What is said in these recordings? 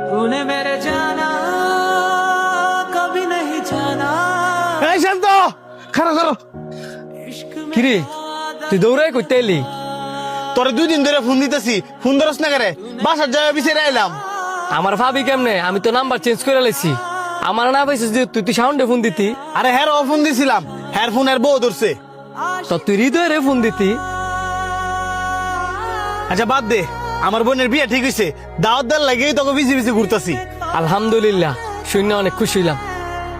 तूने मेरे जाना कभी नहीं जाना এই শান্ত খারাপ খারাপ इश्क में কিরে তুই দৌড়াই করতে এলি? তোরে 2 দিন ধরে ফোন দিতেছি, ফোন ধরস না করে। বাসার জায়গা বিচারে আইলাম। আমার ভাবি কেমনে? আমি তো নাম্বার চেঞ্জ করে লাইছি। আমার না পাইছিস যে তুই সাউন্ডে ফোন দিতি। আরে হ্যাঁ ও ফোন দিছিলাম, হ্যাঁ ফোন এর বউ ধরছে। তো তুই হৃদয়ের ফোন দিতি। আচ্ছা বাদ দে, আমার বোনের বিয়ে ঠিক হইছে, দাওয়াত দেওয়ার লাগেই তোকে বিজি বিজি ঘুরতাছি। আলহামদুলিল্লাহ, শুনে অনেক খুশি হইলাম।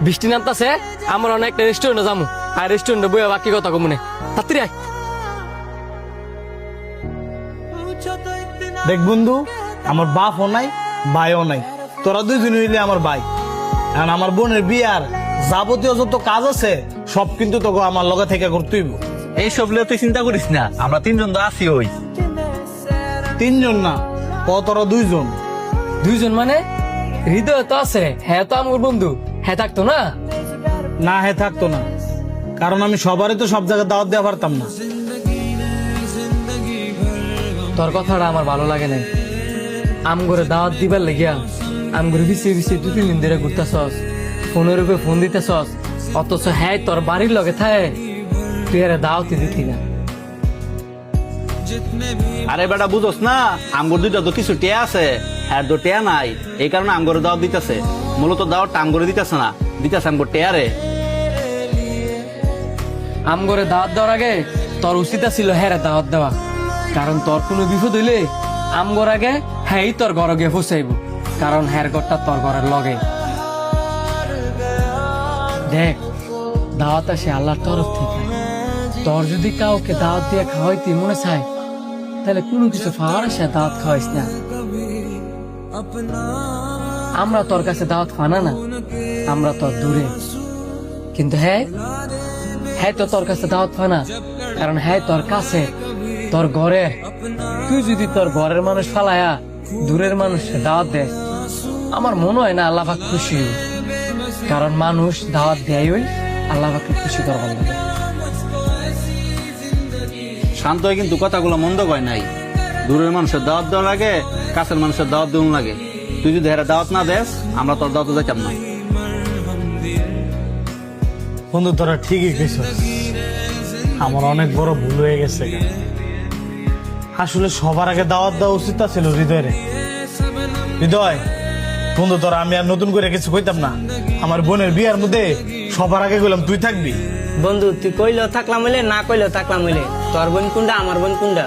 বৃষ্টি নামতাছে, আমরা অনেক একটা রেস্টুরেন্টে যাবো। আর রেস্টুরেন্টে বইয়া বাকি কথা কমুনে তাড়াতাড়ি আয়। पूछो तो इतना দেখ বন্ধু, আমার বাপও নাই ভাইও নাই, তোরা 2 জন হইলে আমার ভাই। এখন আমার বোনের বিয়ার যাবতীয় যত কাজ আছে সব কিন্তু তোকে আমার লগে থেকে করতেইব। এইসব লিয়ে তুই চিন্তা করিস না, আমরা 3 জন তো আছি। ওই 3 জন না, তোরা 2 জন। 2 জন মানে? হৃদয় তো আছে, হ্যাঁ তো আমার বন্ধু, হ্যাঁ থাকতো না। না হ্যাঁ থাকতো না, কারণ আমি সবারই তো সব জায়গায় দাওয়াত দেওয়া পারতাম না। তোর কথাটা আমার ভালো লাগে নাই। আমগরে দাওয়াত দিবার লাগিয়া আমগরে বিছিয়ে বিছিয়ে 2-3 দিন ধরে ঘুরতেছস, ফোনের উপরে ফোন দিতেছস, অথচ হ্যাঁ তোর বাড়ির লগে থাকে, তুই আরে দাওয়াতই দিতি না। আরে বেটা বুঝোস না, আমগর দুইটা তো কিছু টেয়া আছে, হ্যাঁ তো টেয়া নাই, এই কারণে আমগরে দাওয়াত দিতেছে। মূলত দাওয়াতটা আমগরে দিতেছে না, দিতেছে আমগর টেয়ারে। আমগরে দাওয়াত দেওয়ার আগে তোর উচিত ছিল হ্যাঁ দাওয়াত দেওয়া, কারণ তোর কোনো বিপদ হইলে আমগর আগে হ্যাঁ তোর ঘরে গিয়ে ফুসাইব, কারণ হ্যার ঘরটা তোর ঘরের লগে। দেখ, দাওয়াত আসে আল্লাহর তরফ থেকে। তোর যদি কাউকে দাওয়াত দিয়ে খাওয়াইতে মনে চায়, তাহলে কোনো কিছু পাওয়ার আসে দাওয়াত খাওয়াইস না। আমরা তোর কাছে দাওয়াত ফানা না, আমরা তোর দূরে। কিন্তু হ্যাঁ হ্যাঁ তো তোর কাছে দাওয়াত ফানা, কারণ হ্যাঁ তোর কাছে, তোর ঘরে। তুই যদি তোর ঘরের মানুষ ফালায়া দূরের মানুষকে দাওয়াত দেয়, আমার মনে হয় না আল্লাহ পাক খুশি হইব, কারণ মানুষ দাওয়াত দেয় ওই আল্লাহ পাককে খুশি করবার লাগে। শান্ত হয় কিন্তু কথাগুলো মন্দ কয় নাই। দূরের মানুষের দাওয়াত দেওয়া লাগে, কাছের মানুষের দাওয়াত দেওয়া লাগে। তুই যদি হেরা দাওয়াত না দেস, আমরা তোর দাওয়াত যাইতাম না। বন্ধু তোরা ঠিকই কইছস, আমার অনেক বড় ভুল হয়ে গেছে। আসলে সবার আগে দাওয়াত দেওয়া উচিত ছিল হৃদয়ের। হৃদয় বন্ধু, তোরা আমি আর নতুন করে কিছু কইতাম না। আমার বোনের বিয়ার মধ্যে সবার আগে কইলাম তুই থাকবি। বন্ধু তুই কইলেও থাকলাম হইলে, না কইলেও থাকলাম হইলে। তোর বোন কোনটা, আমার বোন কোনটা?